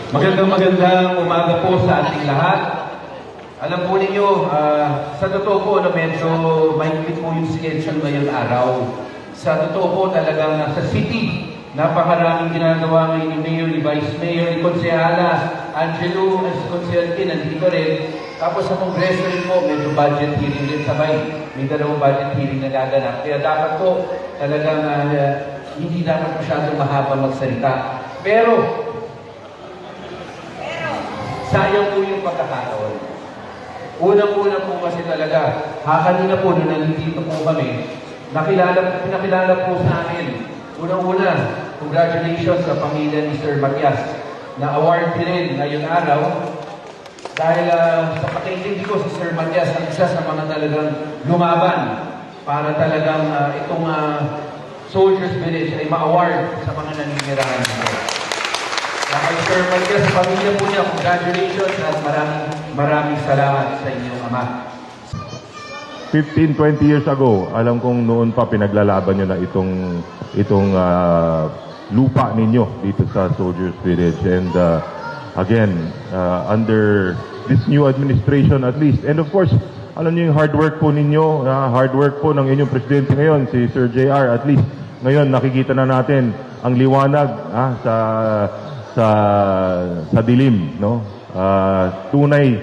Magandang umaga po sa ating lahat. Alam po ninyo, sa totoo po, medyo mahigpit po yung schedule ngayong araw. Sa totoo po talagang sa city, napakaraming ginagawa ngayon ni Mayor, ni Vice Mayor, ni Konsehala, Angelo, as Konsehalki, nandito rin. Tapos sa Kongreso rin po, medyo budget hearing rin sabay. May dalawang budget hearing na gaganap. Kaya dapat po talagang hindi dapat masyadong mahaba magsalita. Pero, sayang po yung pagkakataon. Unang-una po kasi talaga, kanina po nung nandito po kami, pinakilala po sa amin. Unang-una, congratulations sa pamilya ni Sir Matias na award din ngayong araw. Dahil sa pagkaintindi ko si Sir Matias ang isa sa mga talagang lumaban para talagang itong Soldiers Village ay ma-award sa mga naninirahan nito. Kay Sir Matias, sa pamilya po niya, congratulations at maraming salamat sa inyong ama. 15-20 years ago, alam kong noon pa pinaglalaban nyo na itong lupa ninyo dito sa Soldiers Village. And again, under this new administration at least, and of course, alam niyo yung hard work po ninyo, hard work po ng inyong presidente ngayon, si Sir JR, at least ngayon nakikita na natin ang liwanag sa dilim, no? Tunay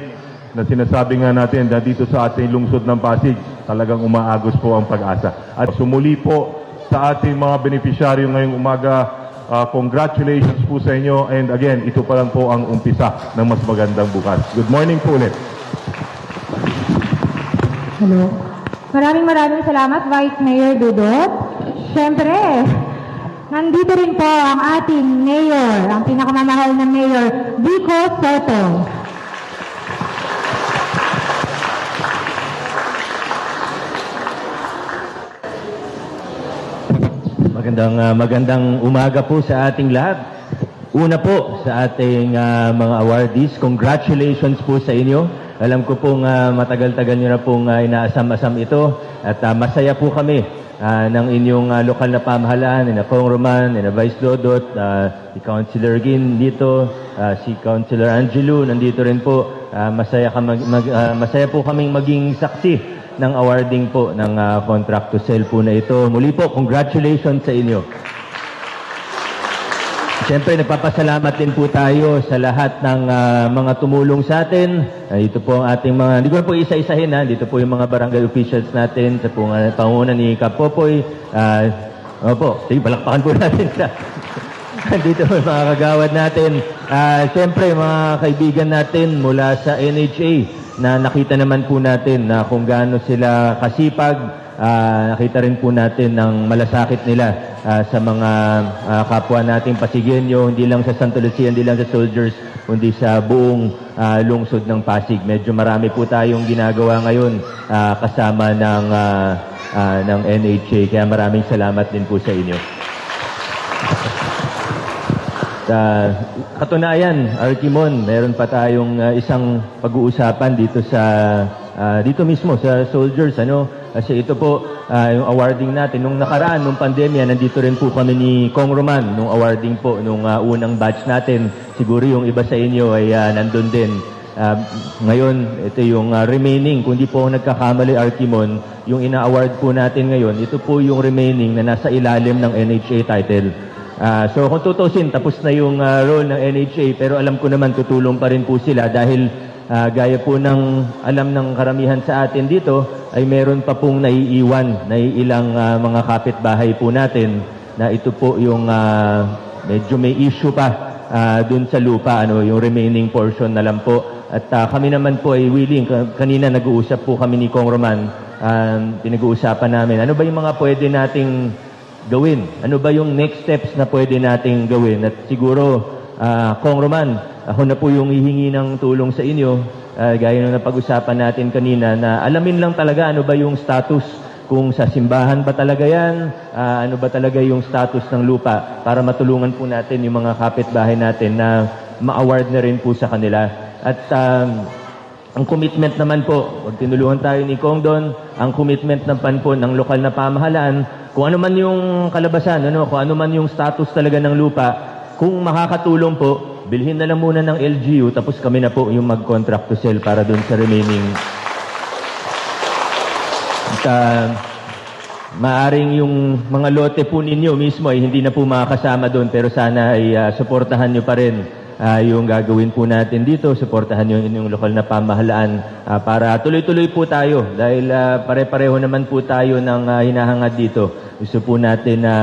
na sinasabi nga natin na dito sa ating lungsod ng Pasig, talagang umaagos po ang pag-asa. At sumuli po sa ating mga benepisyaryo ngayong umaga, congratulations po sa inyo. And again, ito pa lang po ang umpisa ng mas magandang bukas. Good morning po ulit. Hello. Maraming salamat, Vice Mayor Dudut. Siyempre, nandito rin po ang ating mayor, ang pinakamamahal na mayor, Vico Soto. Magandang umaga po sa ating lahat. Una po sa ating mga awardees, congratulations po sa inyo. Alam ko pong matagal-tagal nyo na pong inaasam-asam ito at masaya po kami ng inyong lokal na pamahalaan, na Kong Roman, na Vice Dodot, si Councilor Gin dito, si Councilor Angelo nandito rin po. Masaya po kaming maging saksi ng awarding po ng contract to sell po na ito. Muli po, congratulations sa inyo. Siyempre, nagpapasalamat din po tayo sa lahat ng mga tumulong sa atin. Dito po ang ating mga, hindi ko na po isa-isahin, dito po yung mga barangay officials natin, sa po pangunan ni Kap Popoy. Opo, sige, balakpakan po natin sa dito po yung mga kagawad natin. Siyempre, mga kaibigan natin mula sa NHA, na nakita naman po natin na kung gaano sila kasipag, nakita rin po natin ng malasakit nila sa mga kapwa nating Pasigueño, hindi lang sa Santa Lucia, hindi lang sa soldiers, kundi sa buong lungsod ng Pasig. Medyo marami po tayong ginagawa ngayon kasama ng NHA, kaya maraming salamat din po sa inyo. Katunayan, Arkimon, meron pa tayong isang pag-uusapan dito mismo sa soldiers, kasi ito po yung awarding natin nung nakaraan, nung pandemya, nandito rin po kami ni Kong Roman nung awarding po nung unang batch natin. Siguro yung iba sa inyo ay nandun din. Ngayon, ito yung remaining, kung di po nagkakamali, Arkimon, yung ina-award po natin ngayon, ito po yung remaining na nasa ilalim ng NHA title. So kung tutusin, tapos na yung role ng NHA, pero alam ko naman tutulong pa rin po sila dahil gaya po ng alam ng karamihan sa atin dito, ay meron pa pong naiiwan, naiilang mga kapitbahay po natin na ito po yung medyo may issue pa dun sa lupa, yung remaining portion na lang po. At kami naman po ay willing, kanina nag-uusap po kami ni Kong Roman, pinag-uusapan namin, ano ba yung mga pwede nating gawin? Ano ba yung next steps na pwede nating gawin? At siguro, Kong Roman, ako na po yung hihingi ng tulong sa inyo, gaya nung napag-usapan natin kanina, na alamin lang talaga ano ba yung status, kung sa simbahan ba talaga yan, ano ba talaga yung status ng lupa, para matulungan po natin yung mga kapitbahay natin na ma-award na rin po sa kanila. At ang commitment naman po, pag tinulungan tayo ni Kong doon, ang commitment naman po ng lokal na pamahalaan, kung ano man yung kalabasan, kung ano man yung status talaga ng lupa, kung makakatulong po, bilhin na lang muna ng LGU tapos kami na po yung mag-contract to sell para doon sa remaining. At, maaring yung mga lote po ninyo mismo ay hindi na po makakasama doon pero sana ay suportahan nyo pa rin yung gagawin po natin dito, suportahan nyo yung lokal na pamahalaan para tuloy-tuloy po tayo dahil pare-pareho naman po tayo ng hinahangad dito. Gusto po natin na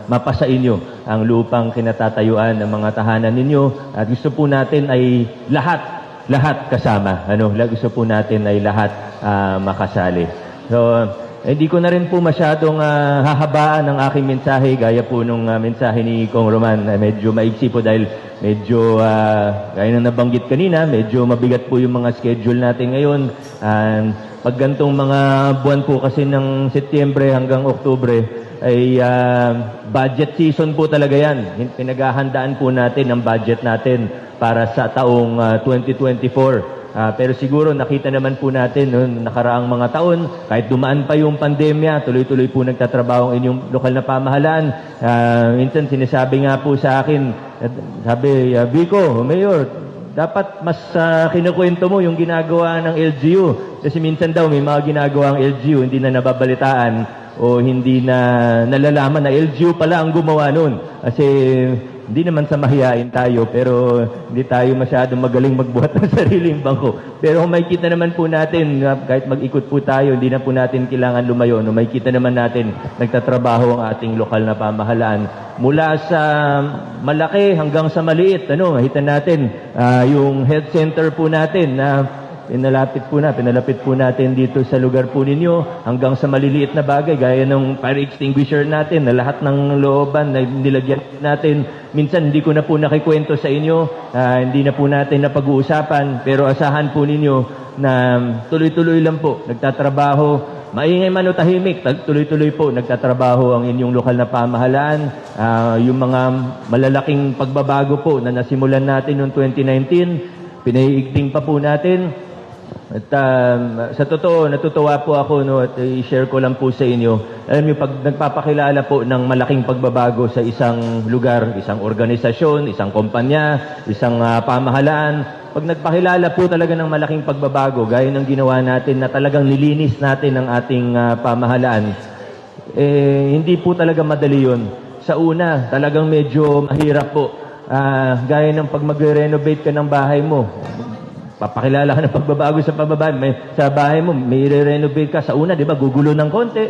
mapasa inyo ang lupang kinatatayuan ng mga tahanan ninyo at gusto po natin ay lahat kasama. Gusto po natin ay lahat makasali. So, hindi ko na rin po masyadong hahabaan ang aking mensahe gaya po nung mensahe ni Kong Roman. Medyo maigsi po dahil medyo, gaya na nabanggit kanina, medyo mabigat po yung mga schedule natin ngayon. Pag gantong mga buwan po kasi ng Setyembre hanggang Oktubre ay budget season po talaga yan. Pinaghahandaan po natin ang budget natin para sa taong 2024. Pero siguro nakita naman po natin noong nakaraang mga taon, kahit dumaan pa yung pandemya, tuloy-tuloy po nagtatrabaho ang inyong lokal na pamahalaan. Minsan sinasabi nga po sa akin, sabi, Vico, Mayor, dapat mas kinukwento mo yung ginagawa ng LGU. Kasi minsan daw may mga ginagawa ang LGU, hindi na nababalitaan o hindi na nalalaman na LGU pala ang gumawa nun. Kasi hindi naman sa mahihain tayo, pero hindi tayo masyadong magaling magbuhat ng sariling bangko. Pero kung makikita naman po natin, kahit mag-ikot po tayo, hindi na po natin kailangan lumayo. No, makikita naman natin, nagtatrabaho ang ating lokal na pamahalaan. Mula sa malaki hanggang sa maliit, makita natin yung health center po natin na pinalapit po natin dito sa lugar po ninyo hanggang sa maliliit na bagay gaya ng fire extinguisher natin na lahat ng looban na nilagyan natin. Minsan hindi ko na po nakikwento sa inyo, hindi na po natin napag-uusapan pero asahan po ninyo na tuloy-tuloy lang po nagtatrabaho. Maingay man o tahimik, tuloy-tuloy po nagtatrabaho ang inyong lokal na pamahalaan. Yung mga malalaking pagbabago po na nasimulan natin noong 2019, pinaiigting pa po natin. At sa totoo, natutuwa po ako at i-share ko lang po sa inyo. Alam niyo, pag nagpapakilala po ng malaking pagbabago sa isang lugar, isang organisasyon, isang kumpanya, isang pamahalaan, pag nagpakilala po talaga ng malaking pagbabago, gaya ng ginawa natin na talagang nilinis natin ang ating pamahalaan, hindi po talaga madali yun. Sa una, talagang medyo mahirap po. Gaya ng pag mag-renovate ka ng bahay mo, papakilala ka ng pagbabago sa pababae. Sa bahay mo, may re-renovate ka. Sa una, di ba, gugulo ng konti,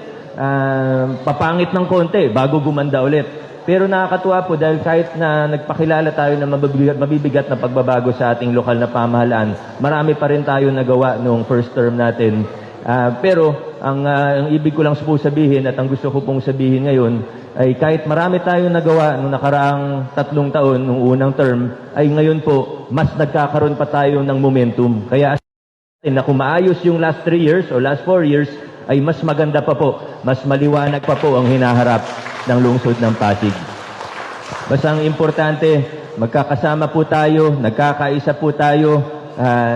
papangit ng konti, bago gumanda ulit. Pero nakakatuwa po dahil kahit na nagpakilala tayo ng mabibigat na pagbabago sa ating lokal na pamahalaan, marami pa rin tayo nagawa noong first term natin. Pero ang ibig ko lang po sabihin at ang gusto ko pong sabihin ngayon ay kahit marami tayong nagawa nung nakaraang 3 taon, nung unang term, ay ngayon po, mas nagkakaroon pa tayo ng momentum. Kaya na kung maayos yung last 3 years o last 4 years, ay mas maganda pa po, mas maliwanag pa po ang hinaharap ng lungsod ng Pasig. Basta ang importante, magkakasama po tayo, nagkakaisa po tayo,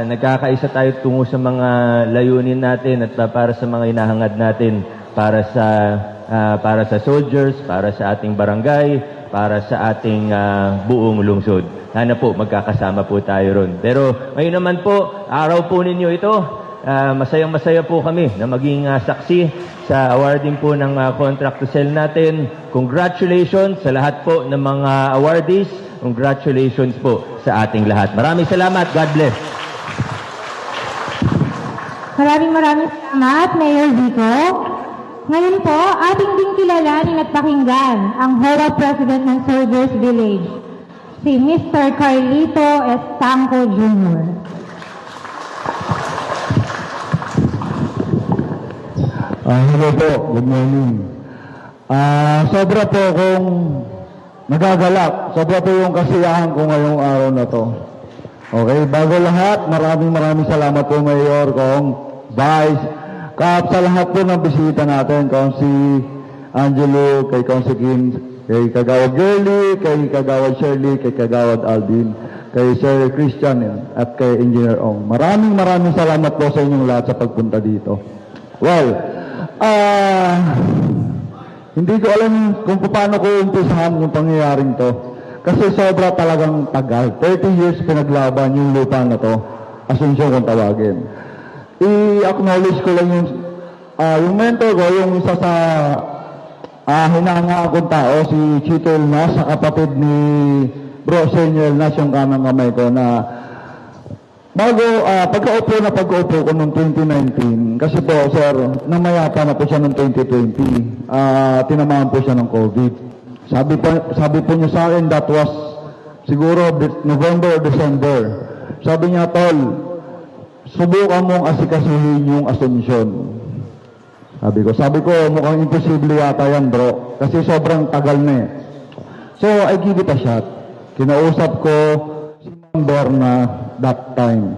nagkakaisa tayo tungo sa mga layunin natin at para sa mga hinahangad natin para sa soldiers, para sa ating barangay, para sa ating buong lungsod. Sana po magkakasama po tayo ron. Pero ngayon naman po, araw po ninyo ito, masayang-masaya po kami na maging saksi sa awarding po ng contract to sell natin. Congratulations sa lahat po ng mga awardees. Congratulations po sa ating lahat. Maraming salamat. God bless. Maraming salamat, Mayor Vico. Ngayon po, ating din kilalanin at pakinggan ang HOA President ng Soldiers Village, si Mr. Carlito Estanco Jr. Hello po, good morning. Sobra po akong nagagalak. Sobra po yung kasiyahan ko ngayong araw na to. Okay, bago lahat, maraming salamat po Mayor, Kong, Vice, sa lahat po ng bisita natin, Kong si Angelo, kay Kong si Kim, kay Kagawad Girlie, kay Kagawad Shirley, kay Kagawad Alvin, kay Sir Christian at kay Engineer Ong. Maraming salamat po sa inyong lahat sa pagpunta dito. Well, hindi ko alam kung paano ko umpisahan yung pangyayaring to. Kasi sobra talagang tagal. 30 years pinaglaban yung lupa na to. Asunsyon kung tawagin. I-acknowledge ko lang yung mentor ko, yung isa sa hinanga akong tao, si Chito Elmas, sa kapatid ni Bro Senyo Elmas, yung kanang kamay ko, na pagkaupo ko noong 2019, kasi po, sir, namayapa na po siya noong 2020, tinamaan po siya ng COVID. Sabi po niya sa akin, that was siguro November or December. Sabi niya, Tol, subukan mong asikasuhin yung Asunsyon. Sabi ko, mukhang imposible yata yan, bro. Kasi sobrang tagal na eh. So, I give it a shot. Kinausap ko si Ma'am Berna that time.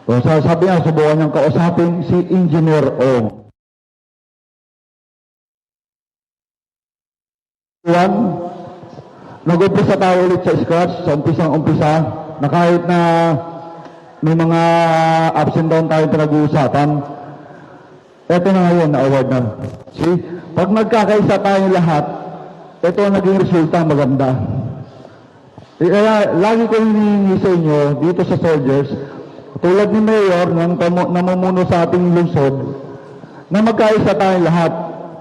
So, sabi niya, subukan niyang kausapin si Engineer O. Nag-umpisa tayo ulit sa scratch, sa umpisang-umpisa, na kahit na may mga ups and down tayo pinag-uusapan, eto na ngayon, na-award na. See, pag nagkakaisa tayo lahat, ito ang naging resulta maganda. Kaya lagi ko hinihingi sa inyo, dito sa soldiers, tulad ni Mayor, nang namumuno sa ating lungsod, na magkaisa tayo lahat.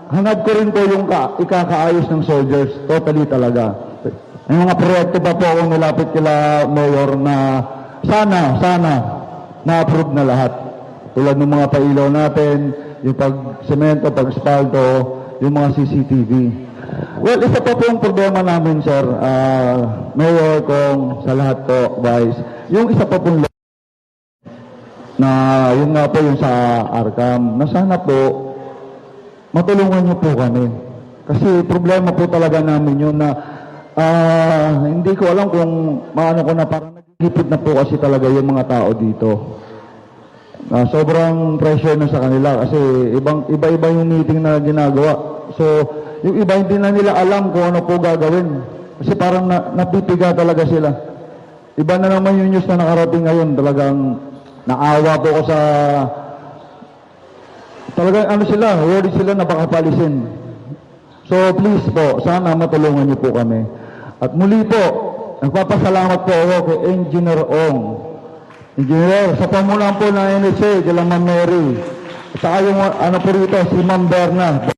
Hangad ko rin po yung ikakaayos ng soldiers. Totally talaga. May mga proyekto pa po akong nilapit kila Mayor na sana na-approve na lahat. Tulad ng mga pailaw natin, yung pag-semento, pag-spalto, yung mga CCTV. Well, isa pa po yung problema namin, sir, Mayor, kung sa lahat po, Vice, yung isa pa pong na yun nga po yung sa Arkham, na sana po matulungan niyo po kami. Kasi problema po talaga namin yun na hindi ko alam kung maano ko na parang nagigipit na po kasi talaga yung mga tao dito. Sobrang pressure na sa kanila kasi iba-iba yung meeting na ginagawa. So, yung iba hindi na nila alam kung ano po gagawin. Kasi parang napipiga talaga sila. Iba na naman yung news na nakarating ngayon. Talagang naawa po ko sa talagang ano sila, worried sila na baka palisin. So please po, sana matulungan niyo po kami. At muli po, nagpapasalamat po ako kay Engineer Ong. Engineer, sa pamulaan po ng NHA, kila Ma'am Mary. At saka yung ano po rito, si Ma'am Berna.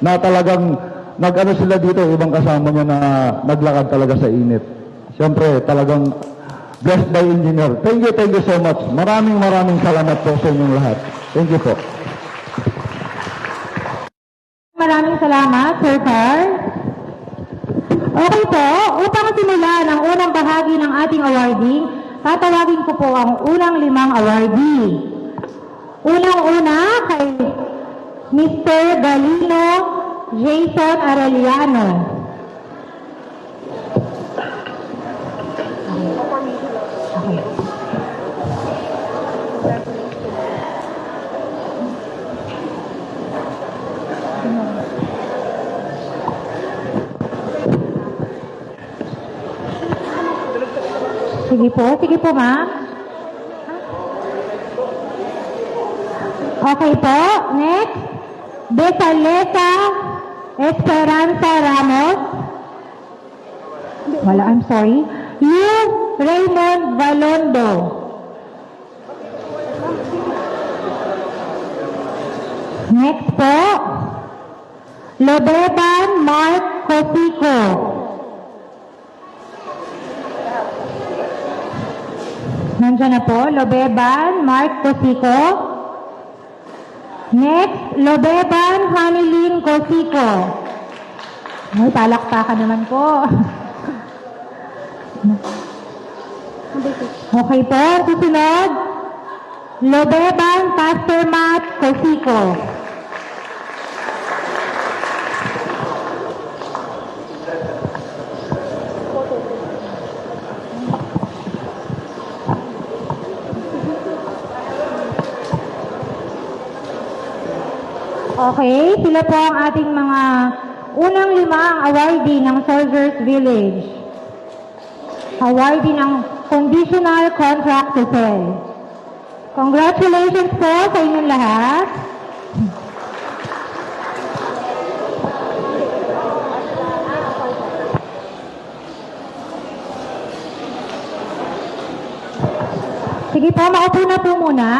Na talagang nag-ano sila dito, ibang kasama niya na naglakad talaga sa init. Siyempre, talagang blessed by Engineer. Thank you so much. Maraming salamat po sa inyong lahat. Thank you po. Maraming salamat, Sir Carl. Okay po, upang simulan ang unang bahagi ng ating awarding, tatawagin ko po ang unang 5 awardee. Unang-una kay Mr. Galino Jason Arellano. Okay. Sige po, ma'am. Okay po, next. Besalesa Esperanza Ramos. Wala, I'm sorry. Yu Raymond Valondo. Next po, Lobeban Mark Cosico. Nandiyan na po, Lobeban Mark Cosico. Next, Lobeban Hanilin Cosico. Ay, palakpakan naman po. Okay po, susunod. Lobeban Pastor Matt Cosico. Okay, sila po ang ating mga unang 5 awardee ng Soldiers Village. Awardee ng Conditional Contract to Sell. Congratulations po sa inyong lahat. Sige po, maupo na po muna.